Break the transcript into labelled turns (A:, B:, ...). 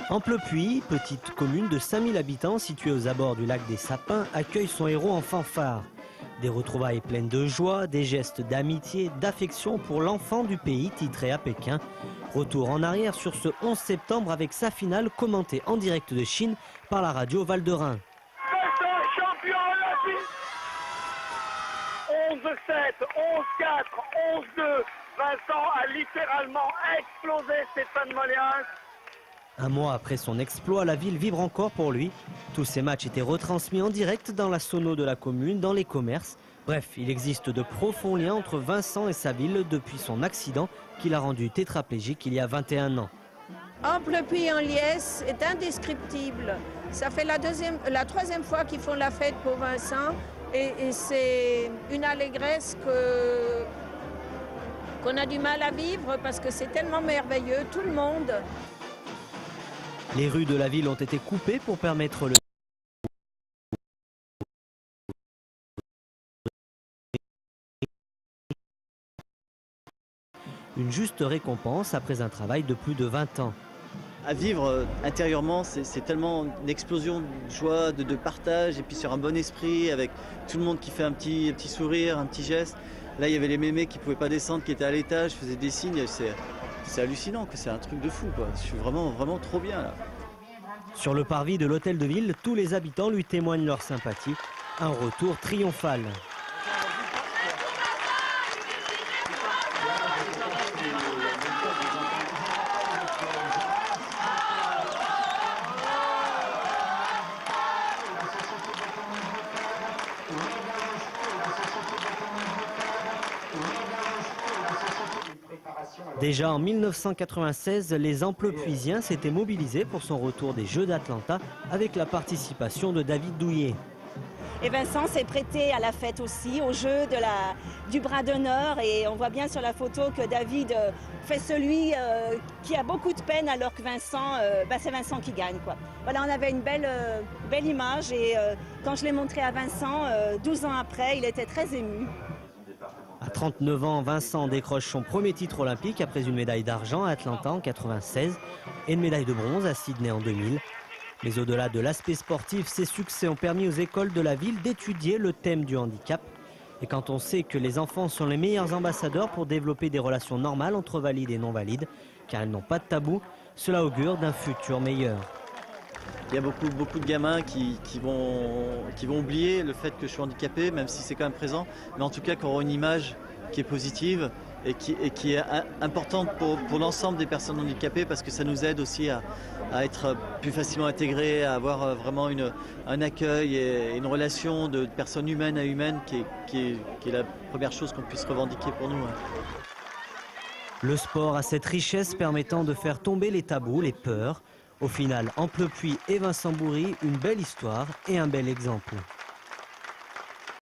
A: Amplepuis, petite commune de 5000 habitants située aux abords du lac des Sapins, accueille son héros en fanfare. Des retrouvailles pleines de joie, des gestes d'amitié, d'affection pour l'enfant du pays titré à Pékin. Retour en arrière sur ce 11 septembre avec sa finale commentée en direct de Chine par la radio Val de Rhin.
B: Vincent champion olympique. 11-7, 11-4, 11-2. Vincent a littéralement explosé Stéphane Moliens.
A: Un mois après son exploit, la ville vibre encore pour lui. Tous ces matchs étaient retransmis en direct dans la sono de la commune, dans les commerces. Bref, il existe de profonds liens entre Vincent et sa ville depuis son accident qui l'a rendu tétraplégique il y a 21 ans.
C: Amplepuis en liesse est indescriptible. Ça fait la troisième fois qu'ils font la fête pour Vincent et c'est une allégresse qu'on a du mal à vivre parce que c'est tellement merveilleux, tout le monde.
A: Les rues de la ville ont été coupées pour permettre le une juste récompense après un travail de plus de 20 ans.
D: À vivre intérieurement, c'est tellement une explosion de joie, de partage, et puis sur un bon esprit, avec tout le monde qui fait un petit sourire, un petit geste. Là, il y avait les mémés qui ne pouvaient pas descendre, qui étaient à l'étage, faisaient des signes. C'est hallucinant, c'est un truc de fou, quoi. Je suis vraiment trop bien là.
A: Sur le parvis de l'hôtel de ville, tous les habitants lui témoignent leur sympathie. Un retour triomphal. Déjà en 1996, les Amplepuisiens s'étaient mobilisés pour son retour des Jeux d'Atlanta avec la participation de David Douillet.
E: Et Vincent s'est prêté à la fête aussi, au jeu du bras d'honneur. Et on voit bien sur la photo que David fait celui qui a beaucoup de peine alors que Vincent, c'est Vincent qui gagne, quoi. Voilà, on avait une belle image et quand je l'ai montré à Vincent, 12 ans après, il était très ému.
A: À 39 ans, Vincent décroche son premier titre olympique après une médaille d'argent à Atlanta en 1996 et une médaille de bronze à Sydney en 2000. Mais au-delà de l'aspect sportif, ces succès ont permis aux écoles de la ville d'étudier le thème du handicap. Et quand on sait que les enfants sont les meilleurs ambassadeurs pour développer des relations normales entre valides et non-valides, car ils n'ont pas de tabou, cela augure d'un futur meilleur.
D: Il y a beaucoup de gamins qui vont oublier le fait que je suis handicapé, même si c'est quand même présent, mais en tout cas qui auront une image qui est positive et qui est importante pour l'ensemble des personnes handicapées parce que ça nous aide aussi à être plus facilement intégrés, à avoir vraiment un accueil et une relation de personne humaine à humaine qui est la première chose qu'on puisse revendiquer pour nous.
A: Le sport a cette richesse permettant de faire tomber les tabous, les peurs. Au final, Amplepuis et Vincent Bourry, une belle histoire et un bel exemple.